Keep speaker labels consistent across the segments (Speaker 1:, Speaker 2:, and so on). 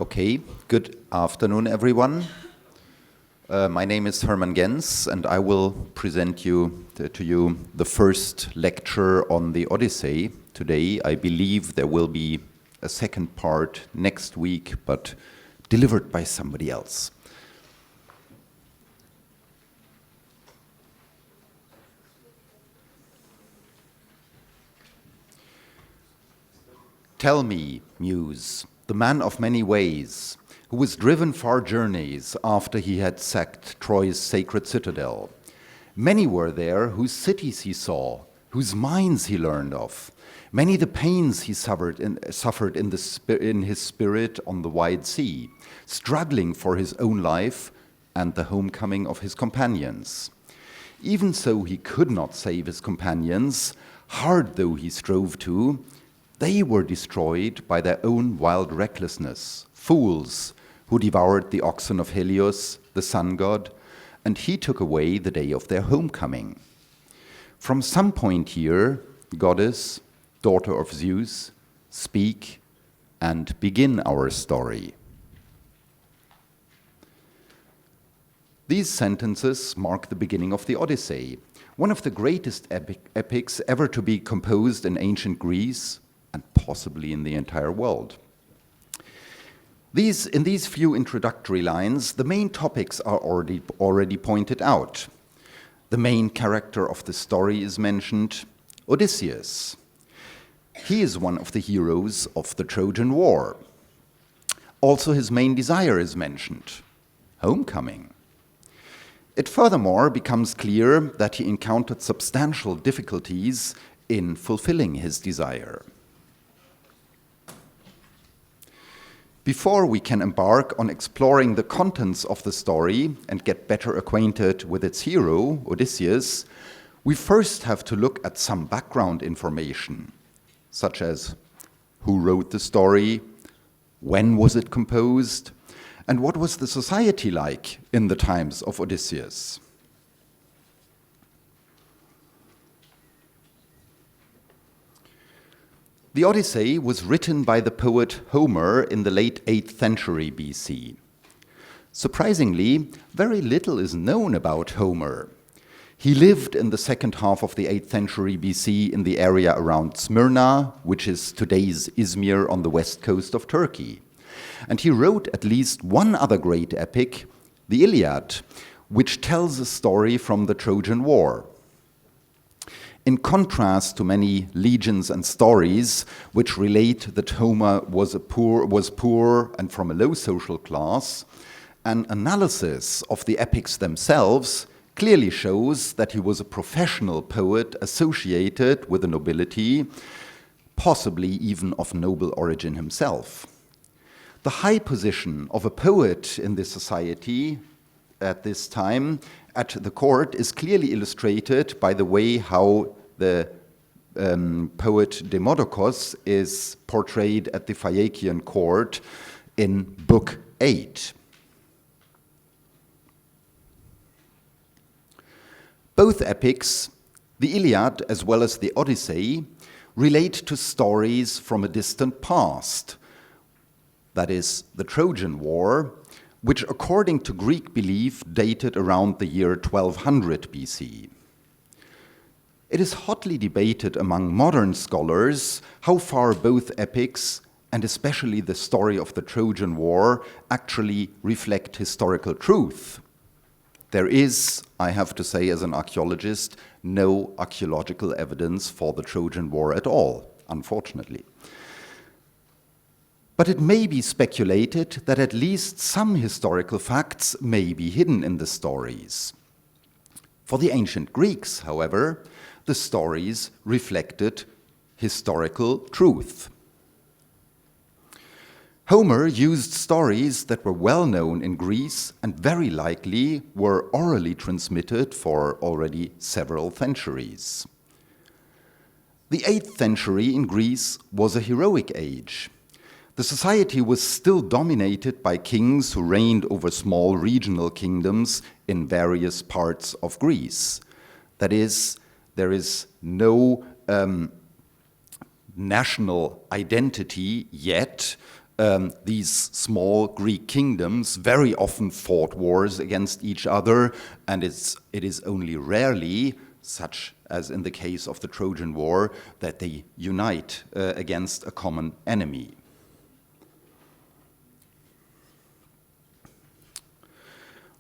Speaker 1: Okay, good afternoon, everyone. My name is Hermann Gens, and I will present to you the first lecture on the Odyssey today. I believe there will be a second part next week, but delivered by somebody else. Tell me, Muse, the man of many ways, who was driven far journeys after he had sacked Troy's sacred citadel. Many were there whose cities he saw, whose minds he learned of. Many the pains he suffered in his spirit on the wide sea, struggling for his own life and the homecoming of his companions. Even so he could not save his companions, hard though he strove to. They were destroyed by their own wild recklessness, fools who devoured the oxen of Helios, the sun god, and he took away the day of their homecoming. From some point here, goddess, daughter of Zeus, speak and begin our story. These sentences mark the beginning of the Odyssey, one of the greatest epics ever to be composed in ancient Greece, and possibly in the entire world. In these few introductory lines, the main topics are already pointed out. The main character of the story is mentioned, Odysseus. He is one of the heroes of the Trojan War. Also his main desire is mentioned, homecoming. It furthermore becomes clear that he encountered substantial difficulties in fulfilling his desire. Before we can embark on exploring the contents of the story and get better acquainted with its hero, Odysseus, we first have to look at some background information, such as who wrote the story, when was it composed, and what was the society like in the times of Odysseus. The Odyssey was written by the poet Homer in the late 8th century BC. Surprisingly, very little is known about Homer. He lived in the second half of the 8th century BC in the area around Smyrna, which is today's Izmir on the west coast of Turkey. And he wrote at least one other great epic, the Iliad, which tells a story from the Trojan War. In contrast to many legends and stories which relate that Homer was poor and from a low social class, an analysis of the epics themselves clearly shows that he was a professional poet associated with the nobility, possibly even of noble origin himself. The high position of a poet in this society at this time at the court is clearly illustrated by the way how the poet Demodocus is portrayed at the Phaeacian court in Book 8. Both epics, the Iliad as well as the Odyssey, relate to stories from a distant past, that is, the Trojan War, which according to Greek belief dated around the year 1200 BC. It is hotly debated among modern scholars how far both epics, and especially the story of the Trojan War, actually reflect historical truth. There is, I have to say as an archaeologist, no archaeological evidence for the Trojan War at all, unfortunately. But it may be speculated that at least some historical facts may be hidden in the stories. For the ancient Greeks, however, the stories reflected historical truth. Homer used stories that were well known in Greece and very likely were orally transmitted for already several centuries. The 8th century in Greece was a heroic age. The society was still dominated by kings who reigned over small regional kingdoms in various parts of Greece. That is, there is no national identity yet These small Greek kingdoms very often fought wars against each other, and it is only rarely, such as in the case of the Trojan War, that they unite against a common enemy.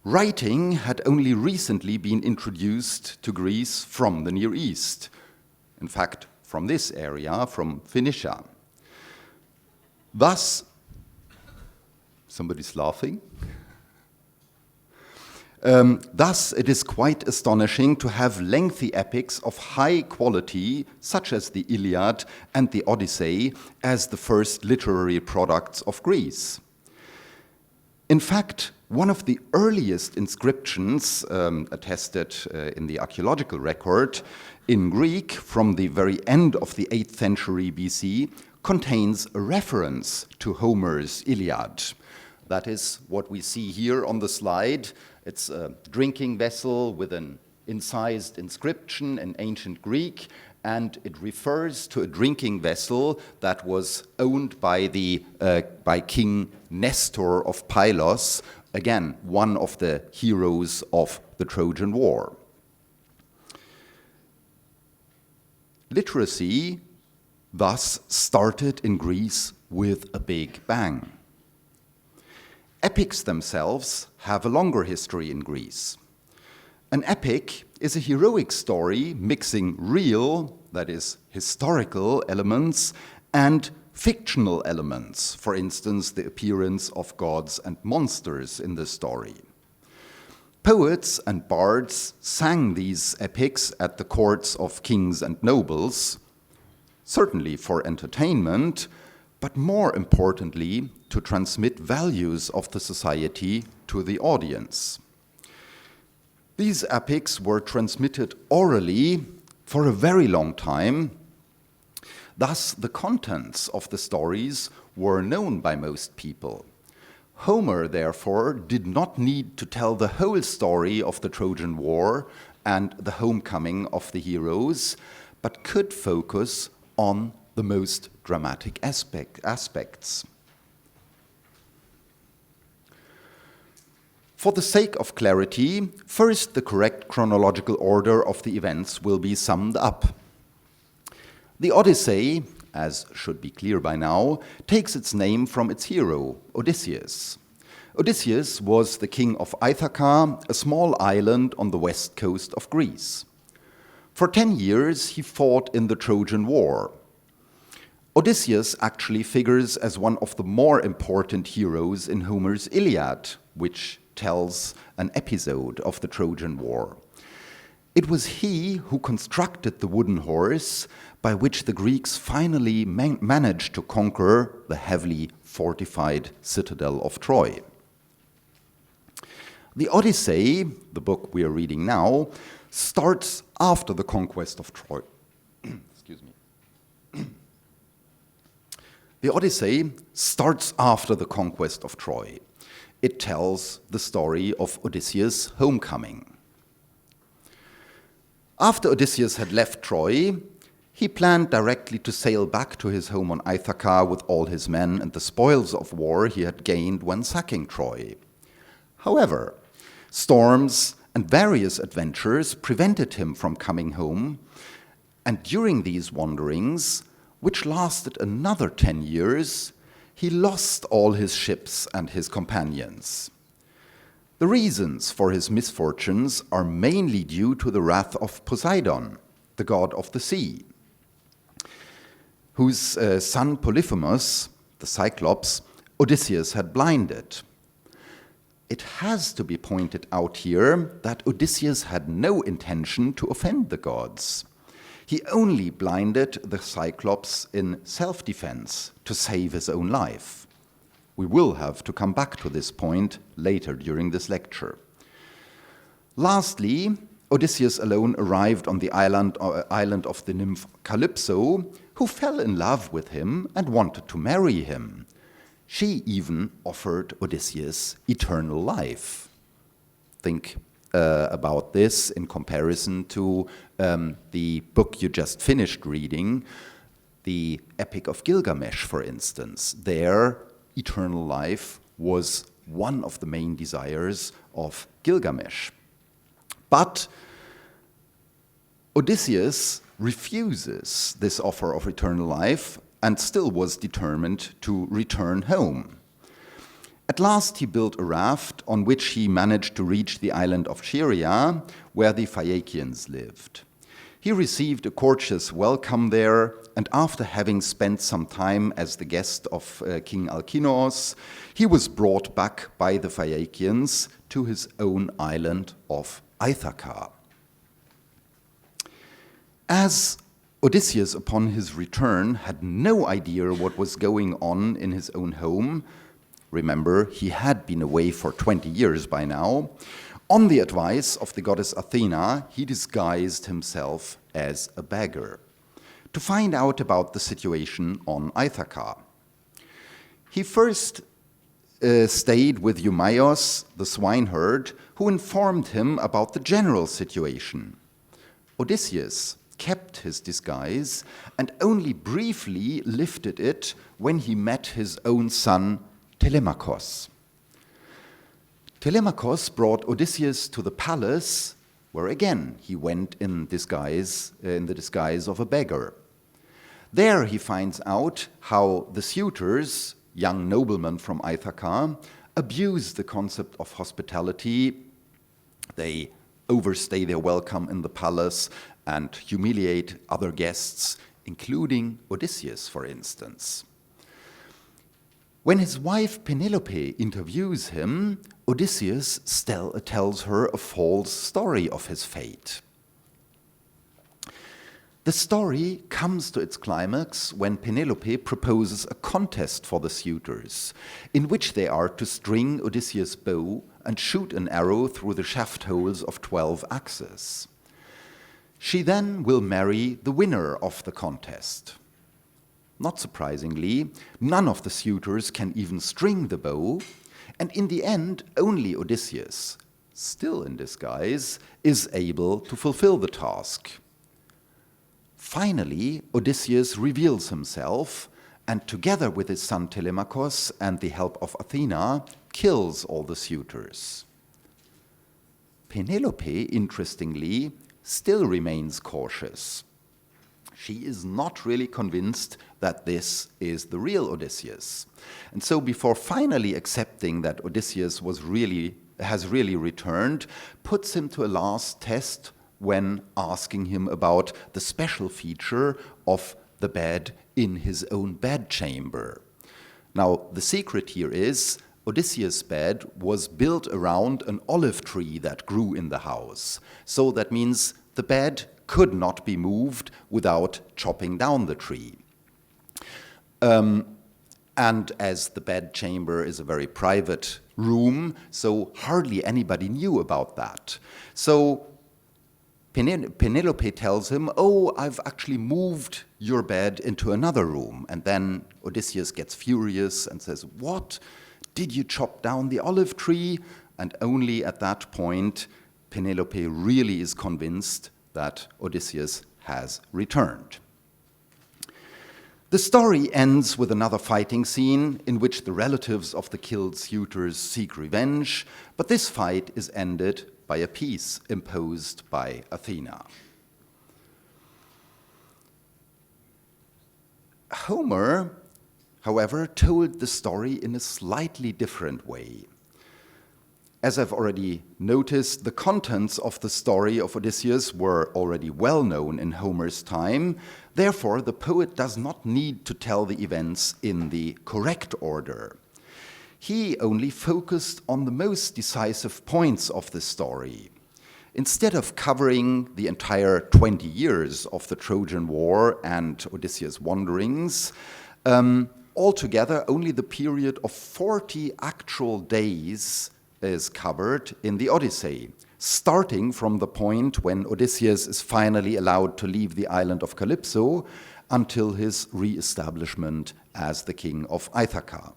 Speaker 1: Writing had only recently been introduced to Greece from the Near East, in fact, from this area, from Phoenicia. Thus, somebody's laughing. Thus, it is quite astonishing to have lengthy epics of high quality, such as the Iliad and the Odyssey, as the first literary products of Greece. In fact, one of the earliest inscriptions attested in the archaeological record in Greek from the very end of the 8th century BC contains a reference to Homer's Iliad. That is what we see here on the slide. It's a drinking vessel with an incised inscription in ancient Greek, and it refers to a drinking vessel that was owned by King Nestor of Pylos, again, one of the heroes of the Trojan War. Literacy thus started in Greece with a big bang. Epics themselves have a longer history in Greece. An epic is a heroic story mixing real, that is, historical elements, and fictional elements, for instance, the appearance of gods and monsters in the story. Poets and bards sang these epics at the courts of kings and nobles, certainly for entertainment, but more importantly, to transmit values of the society to the audience. These epics were transmitted orally for a very long time. Thus, the contents of the stories were known by most people. Homer, therefore, did not need to tell the whole story of the Trojan War and the homecoming of the heroes, but could focus on the most dramatic aspects. For the sake of clarity, first the correct chronological order of the events will be summed up. The Odyssey, as should be clear by now, takes its name from its hero, Odysseus. Odysseus was the king of Ithaca, a small island on the west coast of Greece. For 10 years, he fought in the Trojan War. Odysseus actually figures as one of the more important heroes in Homer's Iliad, which tells an episode of the Trojan War. It was he who constructed the wooden horse by which the Greeks finally managed to conquer the heavily fortified citadel of Troy. The Odyssey, the book we are reading now, starts after the conquest of Troy. Excuse me. The Odyssey starts after the conquest of Troy. It tells the story of Odysseus' homecoming. After Odysseus had left Troy, he planned directly to sail back to his home on Ithaca with all his men and the spoils of war he had gained when sacking Troy. However, storms and various adventures prevented him from coming home, and during these wanderings, which lasted another 10 years, he lost all his ships and his companions. The reasons for his misfortunes are mainly due to the wrath of Poseidon, the god of the sea, whose son Polyphemus, the Cyclops, Odysseus had blinded. It has to be pointed out here that Odysseus had no intention to offend the gods. He only blinded the Cyclops in self-defense to save his own life. We will have to come back to this point later during this lecture. Lastly, Odysseus alone arrived on the island of the nymph Calypso, who fell in love with him and wanted to marry him. She even offered Odysseus eternal life. Think about this in comparison to the book you just finished reading, the Epic of Gilgamesh, for instance. There, eternal life was one of the main desires of Gilgamesh. But Odysseus refuses this offer of eternal life and still was determined to return home. At last he built a raft on which he managed to reach the island of Scheria, where the Phaeacians lived. He received a courteous welcome there, and after having spent some time as the guest of King Alkinoos, he was brought back by the Phaeacians to his own island of Ithaca. As Odysseus, upon his return, had no idea what was going on in his own home, remember, he had been away for 20 years by now, on the advice of the goddess Athena, he disguised himself as a beggar to find out about the situation on Ithaca. He first stayed with Eumaeus, the swineherd, who informed him about the general situation. Odysseus kept his disguise and only briefly lifted it when he met his own son Telemachus. Telemachus brought Odysseus to the palace, where again he went in the disguise of a beggar. There he finds out how the suitors, young noblemen from Ithaca, abuse the concept of hospitality. They overstay their welcome in the palace and humiliate other guests, including Odysseus, for instance. When his wife Penelope interviews him, Odysseus tells her a false story of his fate. The story comes to its climax when Penelope proposes a contest for the suitors, in which they are to string Odysseus' bow and shoot an arrow through the shaft holes of 12 axes. She then will marry the winner of the contest. Not surprisingly, none of the suitors can even string the bow, and in the end, only Odysseus, still in disguise, is able to fulfill the task. Finally, Odysseus reveals himself, and together with his son Telemachus and the help of Athena, kills all the suitors. Penelope, interestingly, still remains cautious. She is not really convinced that this is the real Odysseus. And so before finally accepting that Odysseus has really returned, puts him to a last test when asking him about the special feature of the bed in his own bedchamber. Now, the secret here is Odysseus' bed was built around an olive tree that grew in the house. So that means the bed could not be moved without chopping down the tree. And as the bedchamber is a very private room, so hardly anybody knew about that. So Penelope tells him, "Oh, I've actually moved your bed into another room." And then Odysseus gets furious and says, "What? Did you chop down the olive tree?" And only at that point, Penelope really is convinced that Odysseus has returned. The story ends with another fighting scene in which the relatives of the killed suitors seek revenge, but this fight is ended by a peace imposed by Athena. Homer, however, told the story in a slightly different way. As I've already noticed, the contents of the story of Odysseus were already well known in Homer's time. Therefore, the poet does not need to tell the events in the correct order. He only focused on the most decisive points of the story. Instead of covering the entire 20 years of the Trojan War and Odysseus' wanderings, altogether only the period of 40 actual days is covered in the Odyssey, starting from the point when Odysseus is finally allowed to leave the island of Calypso until his re-establishment as the king of Ithaca.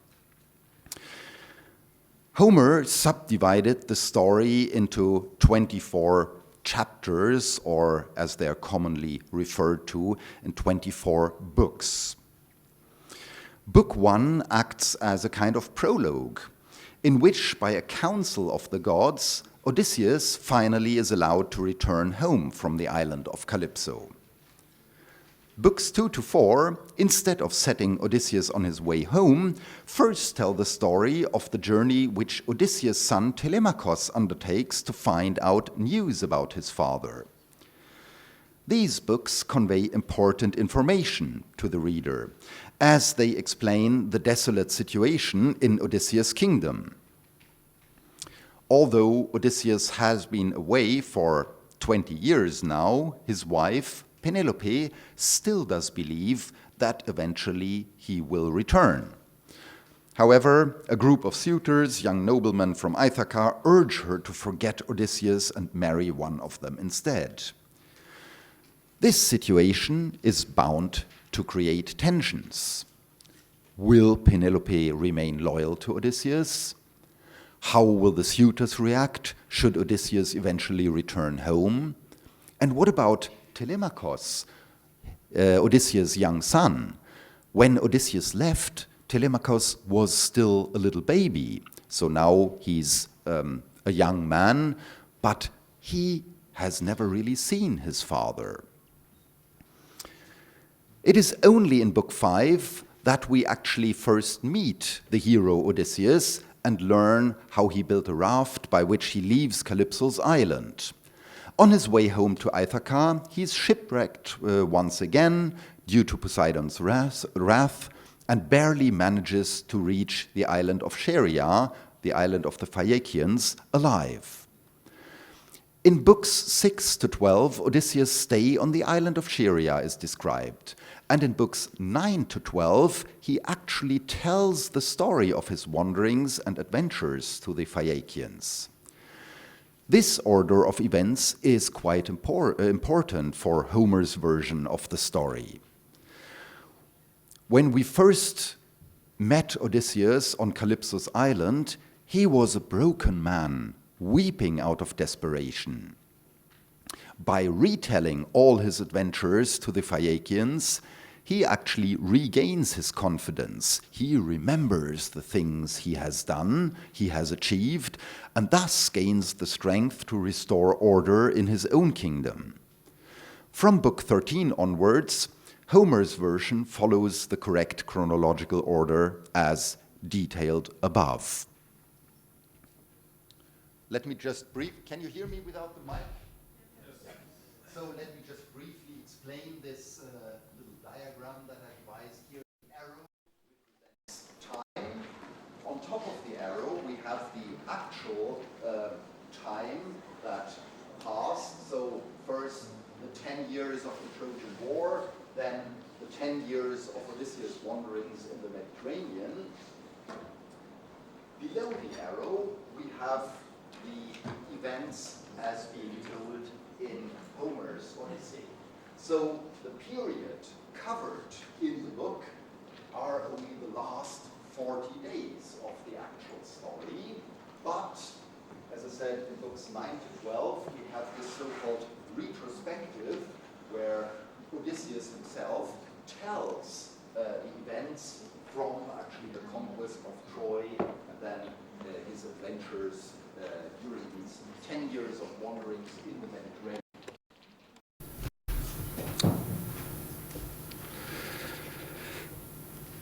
Speaker 1: Homer subdivided the story into 24 chapters, or as they are commonly referred to, in 24 books. Book 1 acts as a kind of prologue, in which, by a council of the gods, Odysseus finally is allowed to return home from the island of Calypso. Books 2 to 4, instead of setting Odysseus on his way home, first tell the story of the journey which Odysseus' son Telemachus undertakes to find out news about his father. These books convey important information to the reader, as they explain the desolate situation in Odysseus' kingdom. Although Odysseus has been away for 20 years now, his wife, Penelope, still does believe that eventually he will return. However, a group of suitors, young noblemen from Ithaca, urge her to forget Odysseus and marry one of them instead. This situation is bound to create tensions. Will Penelope remain loyal to Odysseus? How will the suitors react should Odysseus eventually return home? And what about Telemachus, Odysseus' young son? When Odysseus left, Telemachus was still a little baby. So now he's a young man, but he has never really seen his father. It is only in Book 5 that we actually first meet the hero Odysseus and learn how he built a raft by which he leaves Calypso's island. On his way home to Ithaca, he is shipwrecked once again due to Poseidon's wrath and barely manages to reach the island of Scheria, the island of the Phaeacians, alive. In books 6 to 12, Odysseus' stay on the island of Scheria is described. And in books 9 to 12, he actually tells the story of his wanderings and adventures to the Phaeacians. This order of events is quite important for Homer's version of the story. When we first met Odysseus on Calypso's island, he was a broken man, weeping out of desperation. By retelling all his adventures to the Phaeacians, he actually regains his confidence. He remembers the things he has done, he has achieved, and thus gains the strength to restore order in his own kingdom. From Book 13 onwards, Homer's version follows the correct chronological order as detailed above. Let me just can you hear me without the mic? Yes. So let me just briefly explain this little diagram that I devised here. The arrow represents time. On top of the arrow, we have the actual time that passed. So first the 10 years of the Trojan War, then the 10 years of Odysseus' wanderings in the Mediterranean. Below the arrow, we have the events as being told in Homer's Odyssey. So the period covered in the book are only the last 40 days of the actual story, but as I said, in books 9 to 12, we have this so-called retrospective where Odysseus himself tells the events from actually the conquest of Troy and then his adventures during these 10 years of wanderings in the Mediterranean.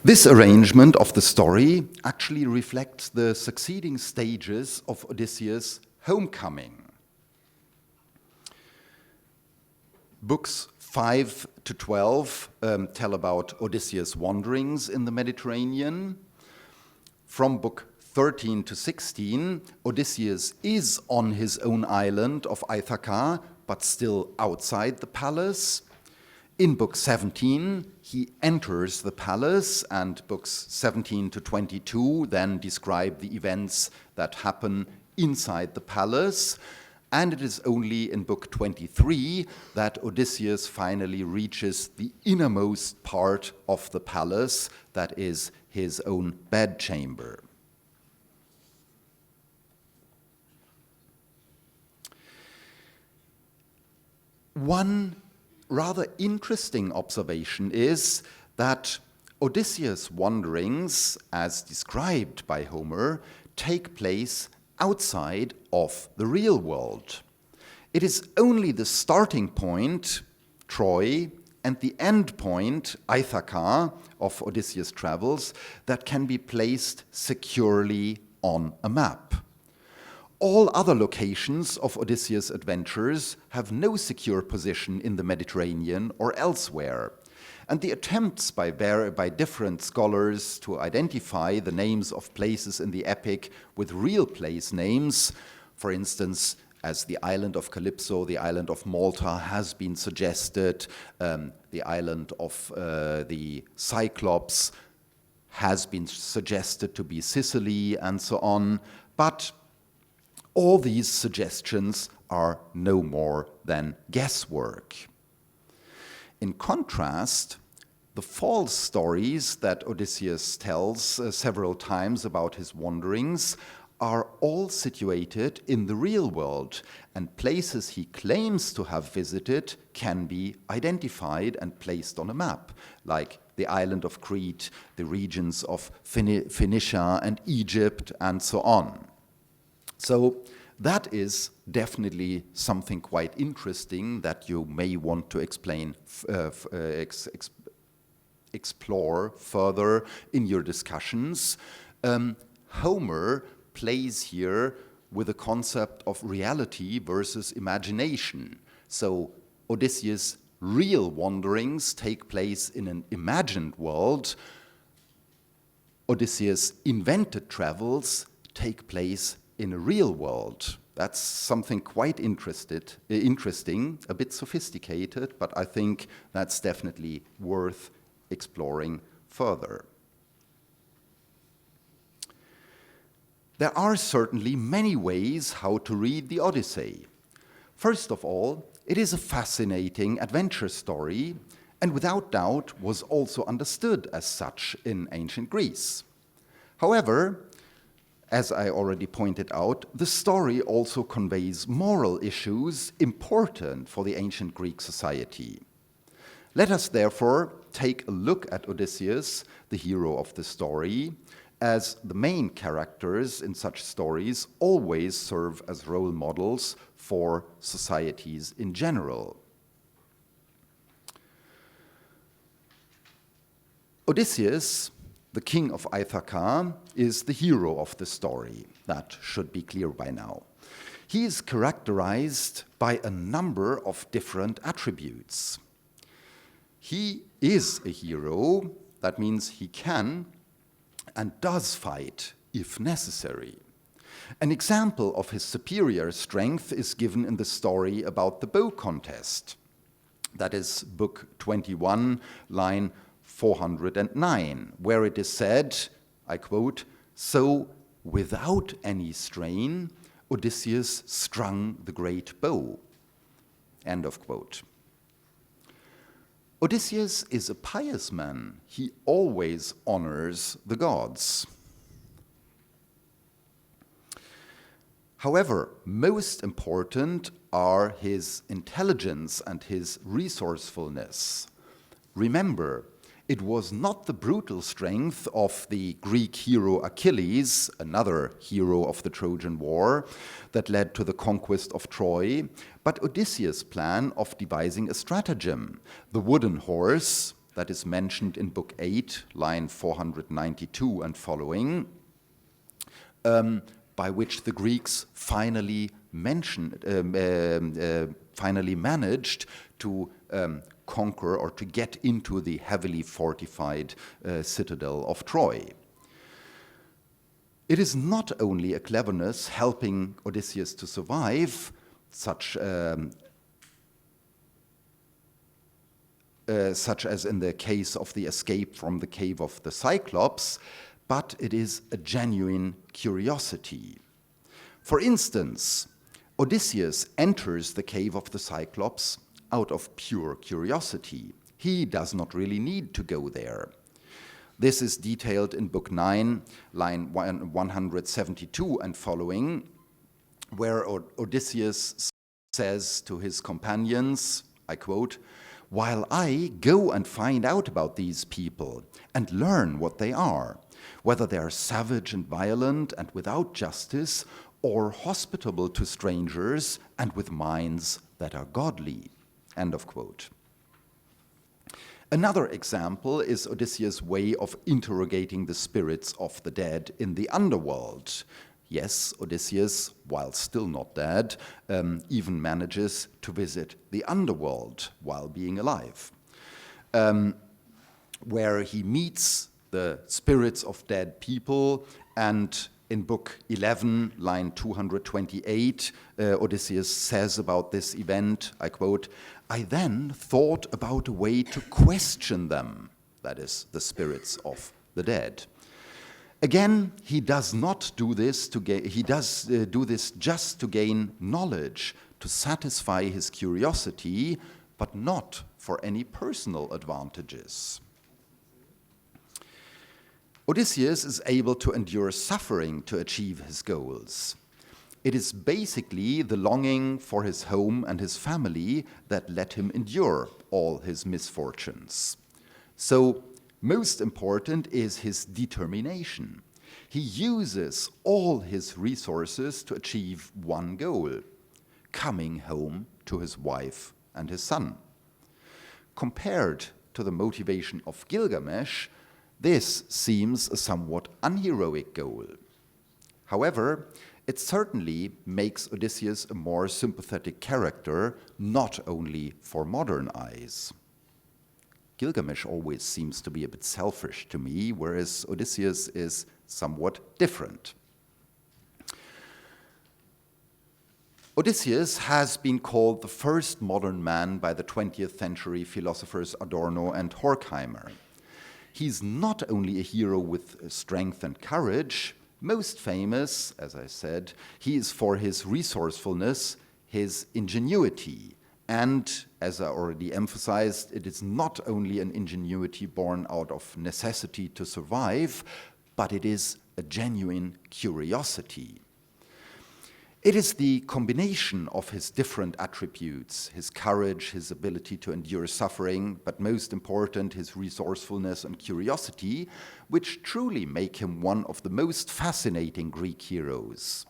Speaker 1: This arrangement of the story actually reflects the succeeding stages of Odysseus' homecoming. Books 5 to 12 tell about Odysseus' wanderings in the Mediterranean. From book 13 to 16, Odysseus is on his own island of Ithaca, but still outside the palace. In book 17, he enters the palace, and books 17 to 22 then describe the events that happen inside the palace. And it is only in book 23 that Odysseus finally reaches the innermost part of the palace, that is his own bedchamber. One rather interesting observation is that Odysseus' wanderings, as described by Homer, take place outside of the real world. It is only the starting point, Troy, and the end point, Ithaca, of Odysseus' travels, that can be placed securely on a map. All other locations of Odysseus' adventures have no secure position in the Mediterranean or elsewhere, and the attempts by different scholars to identify the names of places in the epic with real place names, for instance, as the island of Calypso, the island of Malta has been suggested, the island of the Cyclops has been suggested to be Sicily, and so on. But all these suggestions are no more than guesswork. In contrast, the false stories that Odysseus tells several times about his wanderings are all situated in the real world, and places he claims to have visited can be identified and placed on a map, like the island of Crete, the regions of Phoenicia and Egypt, and so on. So that is definitely something quite interesting that you may want to explore further in your discussions. Homer plays here with the concept of reality versus imagination. So Odysseus' real wanderings take place in an imagined world. Odysseus' invented travels take place in a real world. That's something quite interesting, a bit sophisticated, but I think that's definitely worth exploring further. There are certainly many ways how to read the Odyssey. First of all, it is a fascinating adventure story, and without doubt was also understood as such in ancient Greece. However, as I already pointed out, the story also conveys moral issues important for the ancient Greek society. Let us therefore take a look at Odysseus, the hero of the story, as the main characters in such stories always serve as role models for societies in general. Odysseus, the king of Ithaca, is the hero of the story. That should be clear by now. He is characterized by a number of different attributes. He is a hero, that means he can and does fight if necessary. An example of his superior strength is given in the story about the bow contest. That is Book 21, line 409, where it is said, I quote, "So, without any strain, Odysseus strung the great bow." End of quote. Odysseus is a pious man. He always honors the gods. However, most important are his intelligence and his resourcefulness. Remember, it was not the brutal strength of the Greek hero Achilles, another hero of the Trojan War, that led to the conquest of Troy, but Odysseus' plan of devising a stratagem, the wooden horse, that is mentioned in Book 8, line 492 and following, by which the Greeks finally managed to conquer or to get into the heavily fortified citadel of Troy. It is not only a cleverness helping Odysseus to survive, such as in the case of the escape from the cave of the Cyclops, but it is a genuine curiosity. For instance, Odysseus enters the cave of the Cyclops out of pure curiosity. He does not really need to go there. This is detailed in Book 9, line 172 and following, where Odysseus says to his companions, I quote, while I go and find out about these people and learn what they are, whether they are savage and violent and without justice, or hospitable to strangers and with minds that are godly." End of quote. Another example is Odysseus' way of interrogating the spirits of the dead in the underworld. Yes, Odysseus, while still not dead, even manages to visit the underworld while being alive, where he meets the spirits of dead people. And in book 11, line 228, Odysseus says about this event, I quote, "I then thought about a way to question them," that is, the spirits of the dead. Again, he does not do this he does do this just to gain knowledge, to satisfy his curiosity, but not for any personal advantages. Odysseus is able to endure suffering to achieve his goals. It is basically the longing for his home and his family that let him endure all his misfortunes. So, most important is his determination. He uses all his resources to achieve one goal: coming home to his wife and his son. Compared to the motivation of Gilgamesh, this seems a somewhat unheroic goal. However, it certainly makes Odysseus a more sympathetic character, not only for modern eyes. Gilgamesh always seems to be a bit selfish to me, whereas Odysseus is somewhat different. Odysseus has been called the first modern man by the 20th century philosophers Adorno and Horkheimer. He's not only a hero with strength and courage. Most famous, as I said, he is for his resourcefulness, his ingenuity. And, as I already emphasized, it is not only an ingenuity born out of necessity to survive, but it is a genuine curiosity. It is the combination of his different attributes, his courage, his ability to endure suffering, but most important, his resourcefulness and curiosity, which truly make him one of the most fascinating Greek heroes.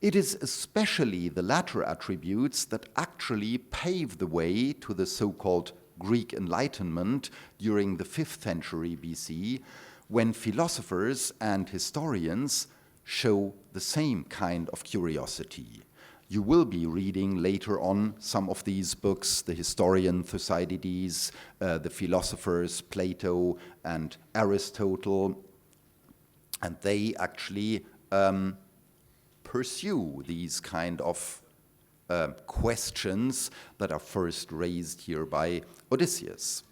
Speaker 1: It is especially the latter attributes that actually pave the way to the so-called Greek Enlightenment during the 5th century BC, when philosophers and historians show the same kind of curiosity. You will be reading later on some of these books, the historian Thucydides, the philosophers Plato and Aristotle, and they actually pursue these kind of questions that are first raised here by Odysseus.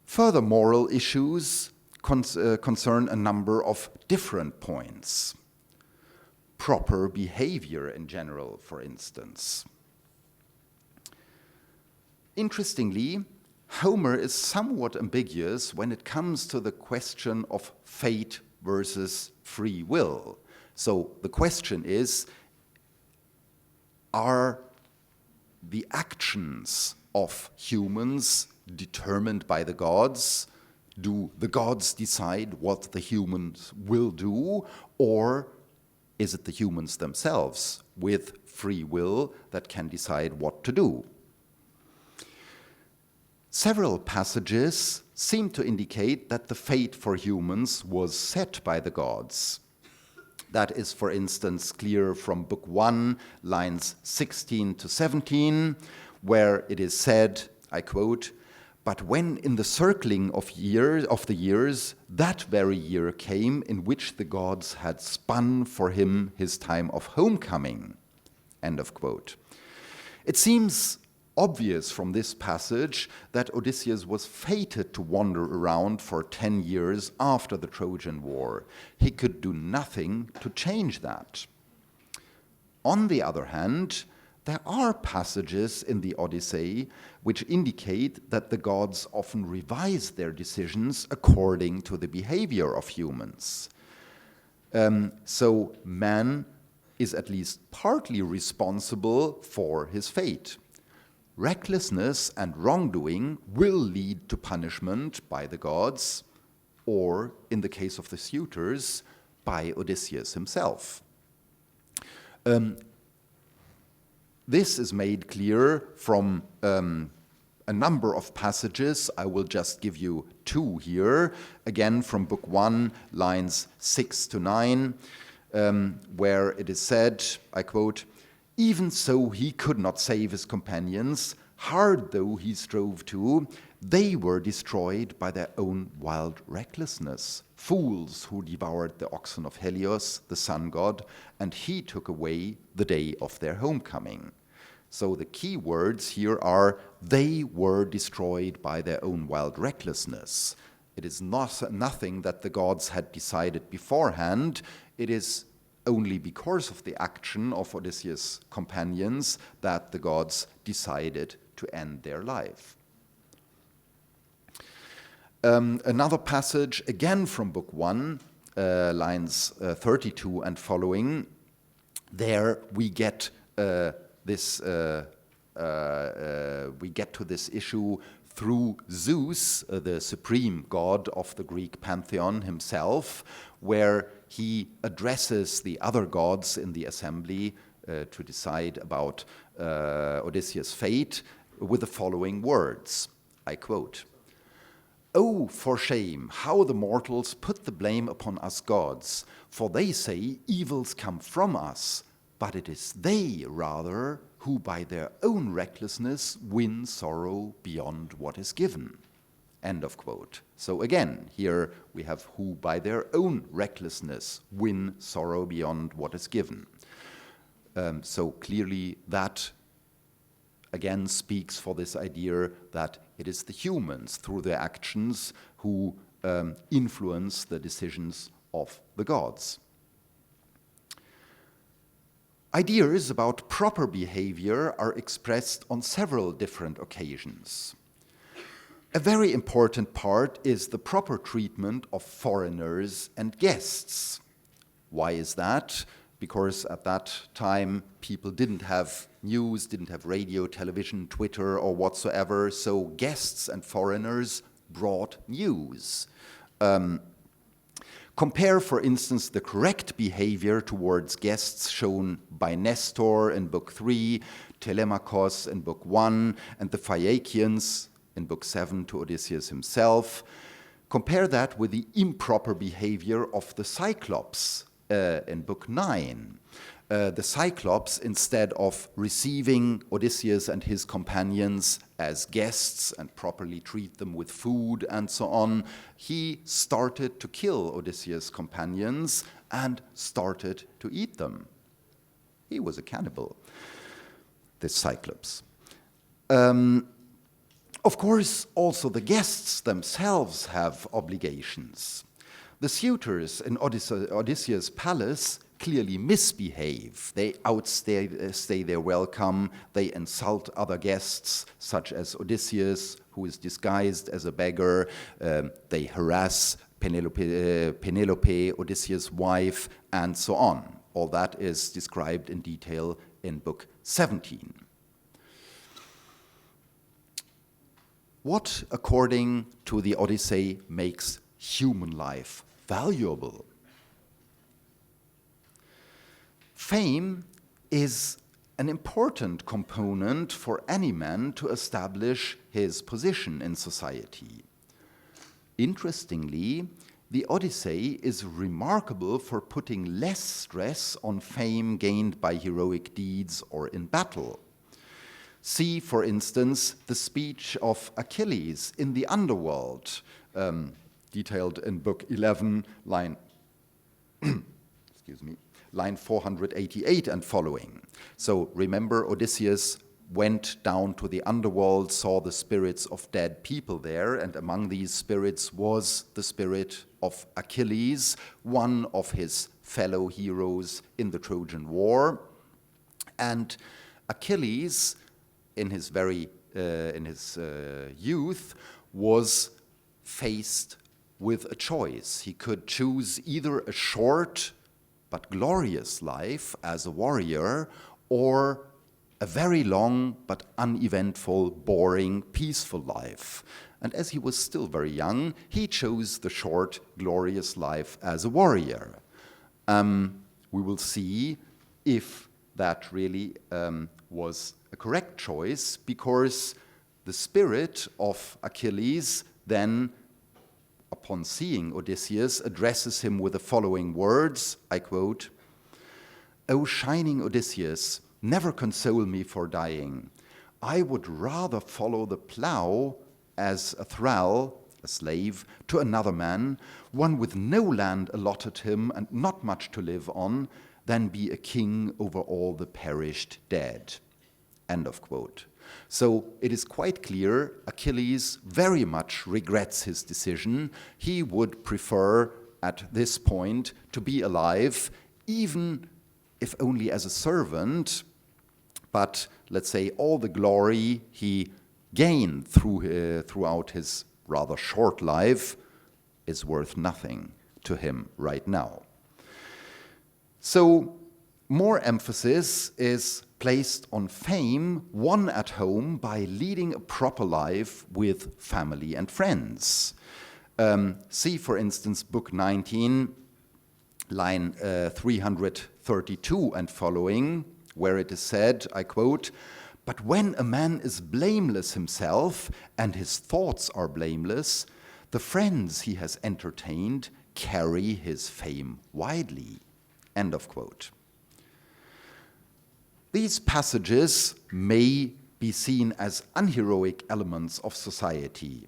Speaker 1: Further moral issues concern a number of different points. Proper behavior in general, for instance. Interestingly, Homer is somewhat ambiguous when it comes to the question of fate versus free will. So the question is, are the actions of humans determined by the gods? Do the gods decide what the humans will do, or is it the humans themselves with free will that can decide what to do? Several passages seem to indicate that the fate for humans was set by the gods. That is, for instance, clear from Book 1, lines 16 to 17, where it is said, I quote, "But when in the circling of the years, that very year came in which the gods had spun for him his time of homecoming." End of quote. It seems obvious from this passage that Odysseus was fated to wander around for 10 years after the Trojan War. He could do nothing to change that. On the other hand, there are passages in the Odyssey which indicate that the gods often revise their decisions according to the behavior of humans. So man is at least partly responsible for his fate. Recklessness and wrongdoing will lead to punishment by the gods, or, in the case of the suitors, by Odysseus himself. This is made clear from a number of passages. I will just give you two here, again from Book 1, lines 6 to 9, where it is said, I quote, "Even so he could not save his companions, hard though he strove to, they were destroyed by their own wild recklessness. Fools who devoured the oxen of Helios, the sun god, and he took away the day of their homecoming." So the key words here are, they were destroyed by their own wild recklessness. It is nothing that the gods had decided beforehand. It is only because of the action of Odysseus' companions that the gods decided to end their life. Another passage, again from Book 1, lines 32 and following. There we get to this issue through Zeus, the supreme god of the Greek pantheon himself, where he addresses the other gods in the assembly to decide about Odysseus' fate with the following words, I quote, "Oh, for shame, how the mortals put the blame upon us gods, for they say evils come from us, but it is they, rather, who by their own recklessness win sorrow beyond what is given." End of quote. So again, here we have who by their own recklessness win sorrow beyond what is given. So clearly that again speaks for this idea that it is the humans through their actions who influence the decisions of the gods. Ideas about proper behavior are expressed on several different occasions. A very important part is the proper treatment of foreigners and guests. Why is that? Because at that time, people didn't have news, didn't have radio, television, Twitter, or whatsoever, so guests and foreigners brought news. Compare, for instance, the correct behavior towards guests shown by Nestor in Book 3, Telemachus in Book 1, and the Phaeacians in Book 7 to Odysseus himself. Compare that with the improper behavior of the Cyclops in Book 9. The Cyclops, instead of receiving Odysseus and his companions as guests and properly treat them with food and so on, he started to kill Odysseus' companions and started to eat them. He was a cannibal, this Cyclops. Of course, also the guests themselves have obligations. The suitors in Odysseus' palace clearly misbehave. They outstay their welcome. They insult other guests, such as Odysseus, who is disguised as a beggar. They harass Penelope, Odysseus' wife, and so on. All that is described in detail in Book 17. What, according to the Odyssey, makes human life valuable? Fame is an important component for any man to establish his position in society. Interestingly, the Odyssey is remarkable for putting less stress on fame gained by heroic deeds or in battle. See, for instance, the speech of Achilles in the underworld, detailed in Book 11, line 488 and following. So remember, Odysseus went down to the underworld, saw the spirits of dead people there, and among these spirits was the spirit of Achilles, one of his fellow heroes in the Trojan War. And Achilles, in his youth, was faced with a choice. He could choose either a short but glorious life as a warrior, or a very long but uneventful, boring, peaceful life. And as he was still very young, he chose the short, glorious life as a warrior. We will see if that really was a correct choice, because the spirit of Achilles then, upon seeing Odysseus, addresses him with the following words, I quote, "O shining Odysseus, never console me for dying. I would rather follow the plow as a thrall, a slave, to another man, one with no land allotted him and not much to live on, than be a king over all the perished dead." End of quote. So it is quite clear Achilles very much regrets his decision. He would prefer at this point to be alive, even if only as a servant, but let's say all the glory he gained throughout his rather short life is worth nothing to him right now. So more emphasis is placed on fame won at home by leading a proper life with family and friends. See, for instance, Book 19, line 332 and following, where it is said, I quote, "But when a man is blameless himself and his thoughts are blameless, the friends he has entertained carry his fame widely." End of quote. These passages may be seen as unheroic elements of society.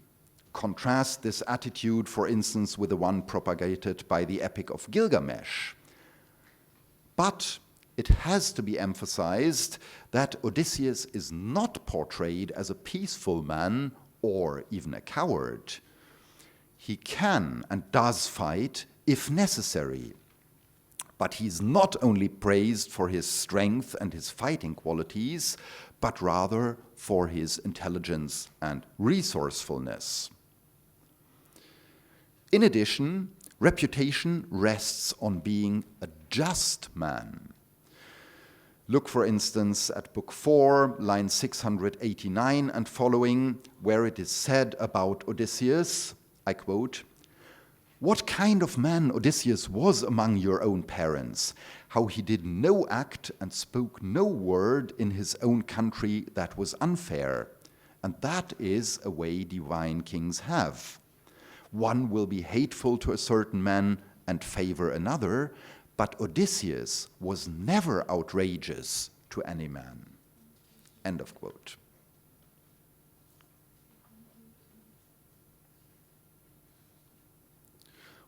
Speaker 1: Contrast this attitude, for instance, with the one propagated by the Epic of Gilgamesh. But it has to be emphasized that Odysseus is not portrayed as a peaceful man or even a coward. He can and does fight if necessary. But he's not only praised for his strength and his fighting qualities, but rather for his intelligence and resourcefulness. In addition, reputation rests on being a just man. Look, for instance, at Book 4, line 689 and following, where it is said about Odysseus, I quote, "What kind of man Odysseus was among your own parents, how he did no act and spoke no word in his own country that was unfair. And that is a way divine kings have. One will be hateful to a certain man and favor another, but Odysseus was never outrageous to any man." End of quote.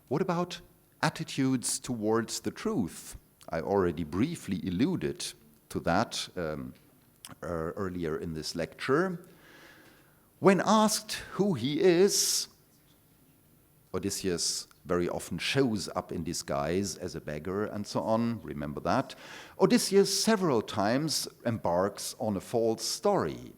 Speaker 1: What about attitudes towards the truth? I already briefly alluded to that earlier in this lecture. When asked who he is, Odysseus very often shows up in disguise as a beggar and so on, remember that. Odysseus several times embarks on a false story.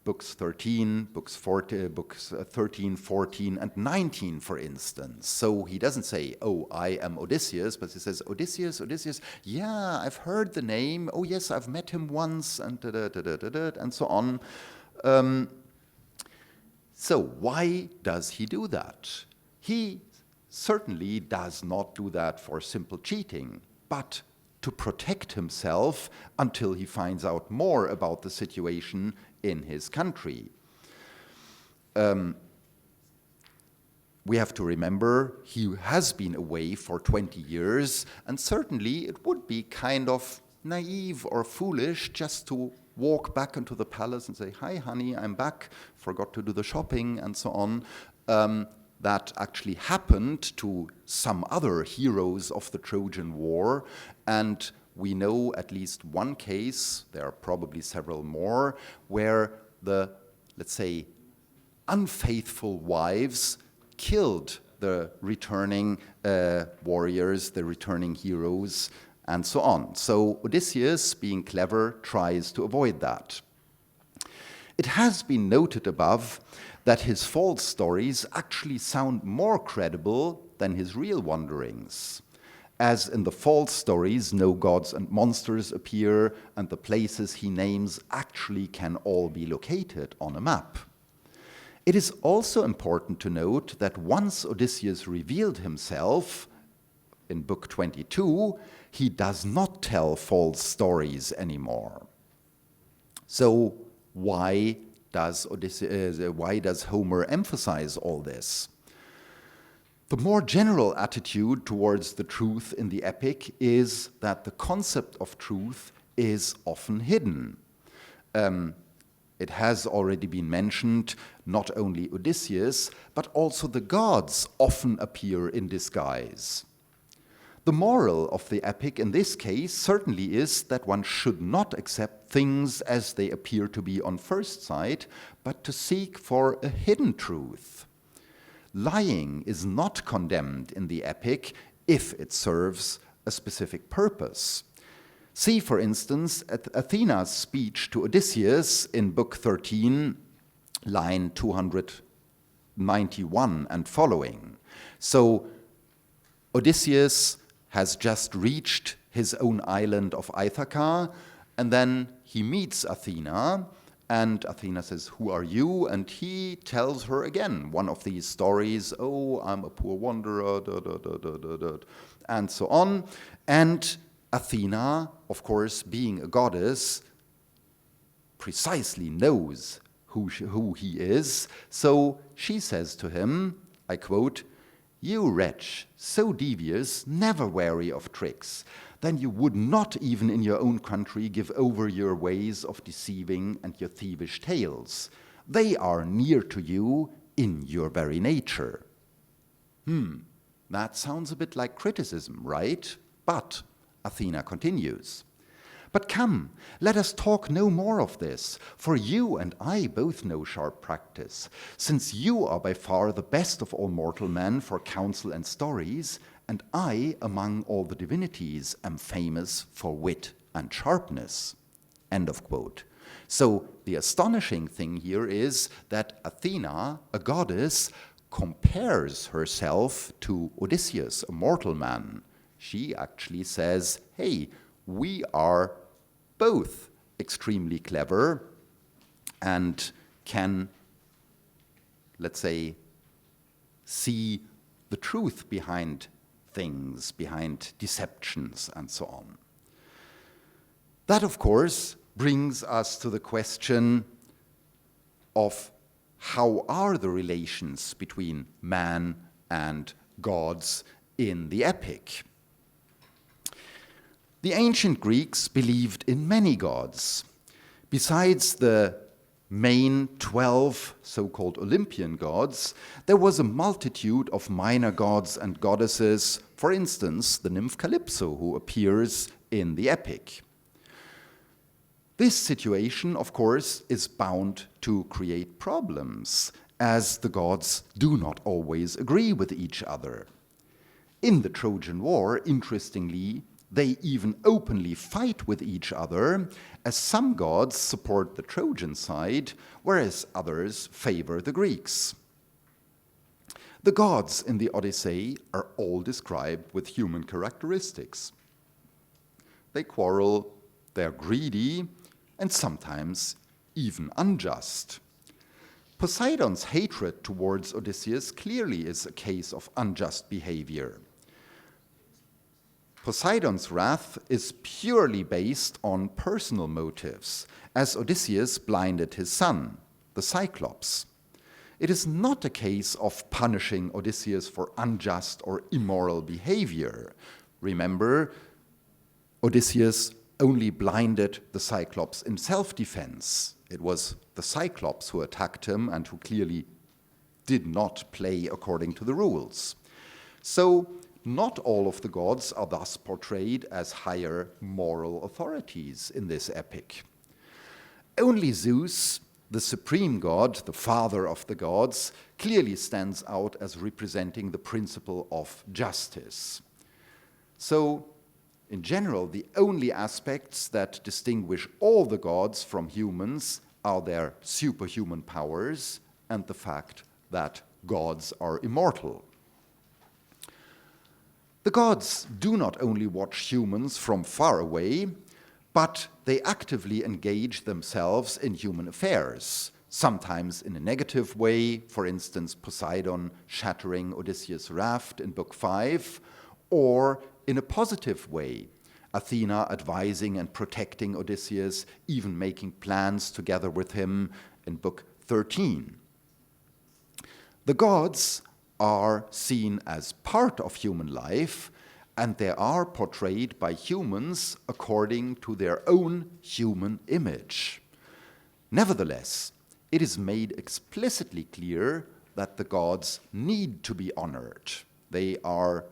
Speaker 1: Books 13, books 13, 14, and 19, for instance. So he doesn't say, "Oh, I am Odysseus," but he says, "Odysseus, Odysseus, yeah, I've heard the name. Oh, yes, I've met him once," and and so on. So why does he do that? He certainly does not do that for simple cheating, but to protect himself until he finds out more about the situation in his country. We have to remember he has been away for 20 years, and certainly it would be kind of naive or foolish just to walk back into the palace and say, "Hi, honey, I'm back, forgot to do the shopping," and so on. That actually happened to some other heroes of the Trojan War, and we know at least one case, there are probably several more, where the, let's say, unfaithful wives killed the returning warriors, the returning heroes, and so on. So Odysseus, being clever, tries to avoid that. It has been noted above that his false stories actually sound more credible than his real wanderings. As in the false stories, no gods and monsters appear, and the places he names actually can all be located on a map. It is also important to note that once Odysseus revealed himself, in Book 22, he does not tell false stories anymore. So why does Homer emphasize all this? The more general attitude towards the truth in the epic is that the concept of truth is often hidden. It has already been mentioned, not only Odysseus, but also the gods often appear in disguise. The moral of the epic in this case certainly is that one should not accept things as they appear to be on first sight, but to seek for a hidden truth. Lying is not condemned in the epic if it serves a specific purpose. See, for instance, Athena's speech to Odysseus in Book 13, line 291 and following. So Odysseus has just reached his own island of Ithaca, and then he meets Athena, and Athena says, "Who are you?" And he tells her again one of these stories, "Oh, I'm a poor wanderer," and so on. And Athena, of course, being a goddess, precisely knows who he is. So she says to him, I quote, "You wretch, so devious, never weary of tricks, then you would not even in your own country give over your ways of deceiving and your thievish tales. They are near to you in your very nature." That sounds a bit like criticism, right? But Athena continues, "But come, let us talk no more of this, for you and I both know sharp practice. Since you are by far the best of all mortal men for counsel and stories, and I, among all the divinities, am famous for wit and sharpness." End of quote. So the astonishing thing here is that Athena, a goddess, compares herself to Odysseus, a mortal man. She actually says, hey, we are both extremely clever and can, let's say, see the truth behind things, behind deceptions, and so on. That, of course, brings us to the question of how are the relations between man and gods in the epic. The ancient Greeks believed in many gods. Besides the main 12 so-called Olympian gods, there was a multitude of minor gods and goddesses, for instance, the nymph Calypso, who appears in the epic. This situation, of course, is bound to create problems, as the gods do not always agree with each other. In the Trojan War, interestingly, they even openly fight with each other, as some gods support the Trojan side, whereas others favor the Greeks. The gods in the Odyssey are all described with human characteristics. They quarrel, they're greedy, and sometimes even unjust. Poseidon's hatred towards Odysseus clearly is a case of unjust behavior. Poseidon's wrath is purely based on personal motives, as Odysseus blinded his son, the Cyclops. It is not a case of punishing Odysseus for unjust or immoral behavior. Remember, Odysseus only blinded the Cyclops in self-defense. It was the Cyclops who attacked him and who clearly did not play according to the rules. So, not all of the gods are thus portrayed as higher moral authorities in this epic. Only Zeus, the supreme god, the father of the gods, clearly stands out as representing the principle of justice. So, in general, the only aspects that distinguish all the gods from humans are their superhuman powers and the fact that gods are immortal. The gods do not only watch humans from far away, but they actively engage themselves in human affairs, sometimes in a negative way, for instance, Poseidon shattering Odysseus' raft in Book 5, or in a positive way, Athena advising and protecting Odysseus, even making plans together with him in Book 13. The gods are seen as part of human life, and they are portrayed by humans according to their own human image. Nevertheless, it is made explicitly clear that the gods need to be honored. They are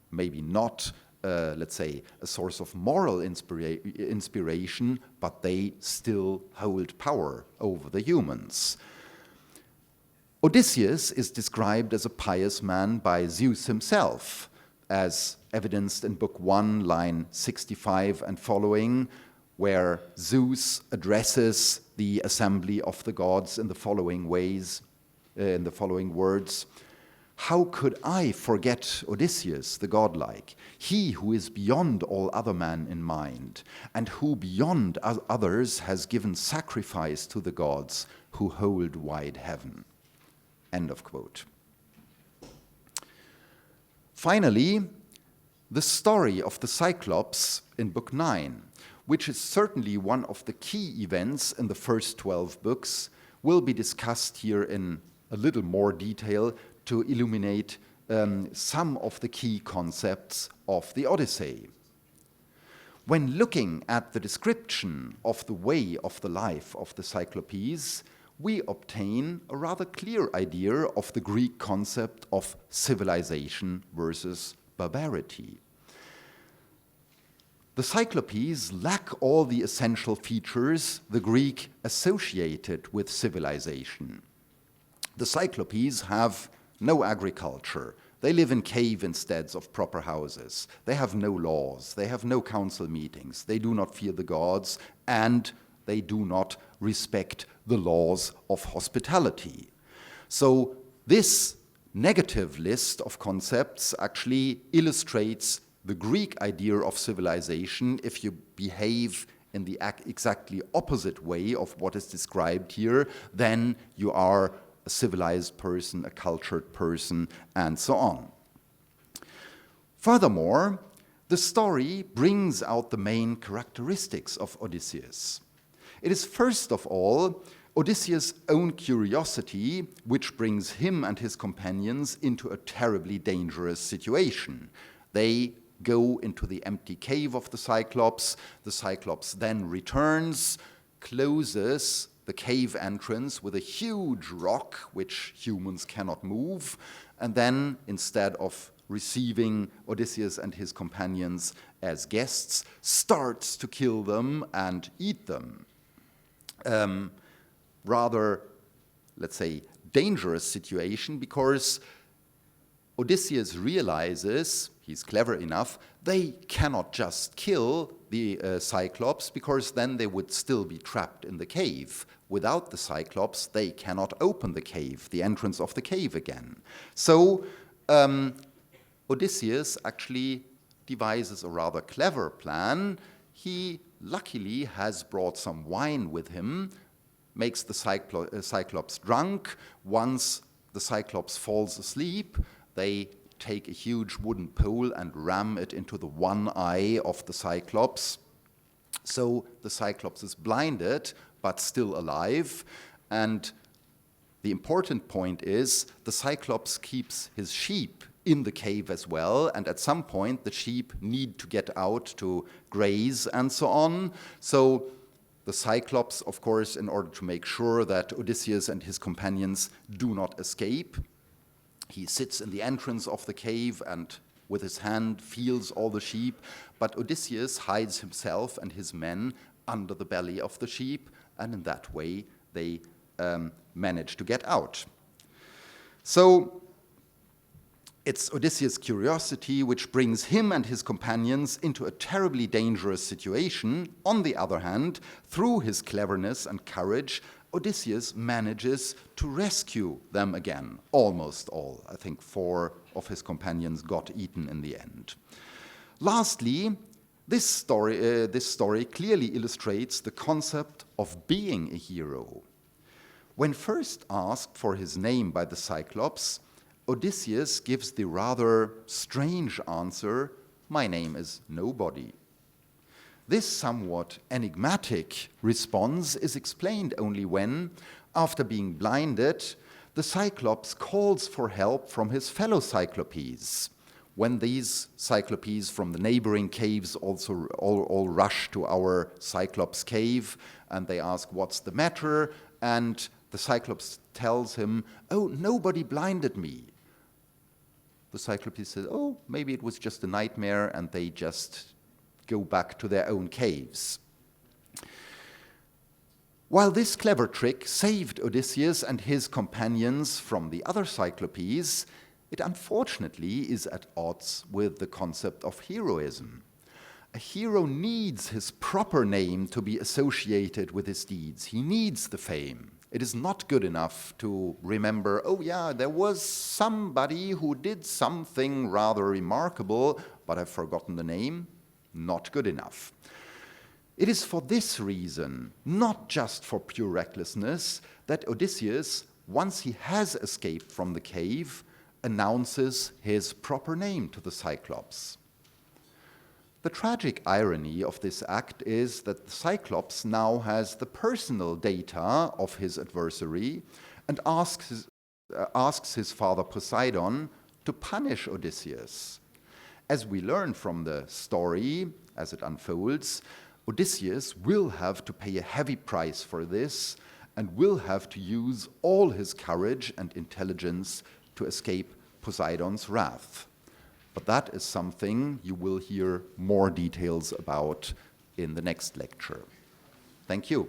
Speaker 1: maybe not, let's say, a source of moral inspiration, but they still hold power over the humans. Odysseus is described as a pious man by Zeus himself, as evidenced in Book 1, line 65 and following, where Zeus addresses the assembly of the gods in the following ways, in the following words: "How could I forget Odysseus, the godlike, he who is beyond all other men in mind, and who beyond others has given sacrifice to the gods who hold wide heaven?" End of quote. Finally, the story of the Cyclops in Book 9, which is certainly one of the key events in the first 12 books, will be discussed here in a little more detail to illuminate some of the key concepts of the Odyssey. When looking at the description of the way of the life of the Cyclopes, we obtain a rather clear idea of the Greek concept of civilization versus barbarity. The Cyclopes lack all the essential features the Greek associated with civilization. The Cyclopes have no agriculture. They live in caves instead of proper houses. They have no laws. They have no council meetings. They do not fear the gods, and they do not respect the laws of hospitality. So this negative list of concepts actually illustrates the Greek idea of civilization if you behave in the exactly opposite way of what is described here, then you are a civilized person, a cultured person, and so on. Furthermore, the story brings out the main characteristics of Odysseus. It is first of all Odysseus' own curiosity which brings him and his companions into a terribly dangerous situation. They go into the empty cave of the Cyclops. The Cyclops then returns, closes the cave entrance with a huge rock which humans cannot move, and then instead of receiving Odysseus and his companions as guests, starts to kill them and eat them. Rather, let's say, dangerous situation, because Odysseus realizes, he's clever enough, they cannot just kill the Cyclops, because then they would still be trapped in the cave. Without the Cyclops, they cannot open the cave, the entrance of the cave again. So Odysseus actually devises a rather clever plan. He luckily has brought some wine with him, makes the Cyclops drunk. Once the Cyclops falls asleep, they take a huge wooden pole and ram it into the one eye of the Cyclops. So the Cyclops is blinded, but still alive. And the important point is the Cyclops keeps his sheep in the cave as well, and at some point the sheep need to get out to graze and so on. So the Cyclops, of course, in order to make sure that Odysseus and his companions do not escape, he sits in the entrance of the cave and with his hand feels all the sheep, but Odysseus hides himself and his men under the belly of the sheep, and in that way they manage to get out. So it's Odysseus' curiosity which brings him and his companions into a terribly dangerous situation. On the other hand, through his cleverness and courage, Odysseus manages to rescue them again, almost all. I think 4 of his companions got eaten in the end. Lastly, this story clearly illustrates the concept of being a hero. When first asked for his name by the Cyclops, Odysseus gives the rather strange answer, "My name is nobody." This somewhat enigmatic response is explained only when, after being blinded, the Cyclops calls for help from his fellow Cyclopes. When these Cyclopes from the neighboring caves also all rush to our Cyclops cave, and they ask, "What's the matter?" And the Cyclops tells him, "Oh, nobody blinded me." The Cyclopes says, "Oh, maybe it was just a nightmare," and they just go back to their own caves. While this clever trick saved Odysseus and his companions from the other Cyclopes, it unfortunately is at odds with the concept of heroism. A hero needs his proper name to be associated with his deeds. He needs the fame. It is not good enough to remember, "Oh yeah, there was somebody who did something rather remarkable, but I've forgotten the name." Not good enough. It is for this reason, not just for pure recklessness, that Odysseus, once he has escaped from the cave, announces his proper name to the Cyclops. The tragic irony of this act is that the Cyclops now has the personal data of his adversary and asks his father Poseidon to punish Odysseus. As we learn from the story, as it unfolds, Odysseus will have to pay a heavy price for this and will have to use all his courage and intelligence to escape Poseidon's wrath. But that is something you will hear more details about in the next lecture. Thank you.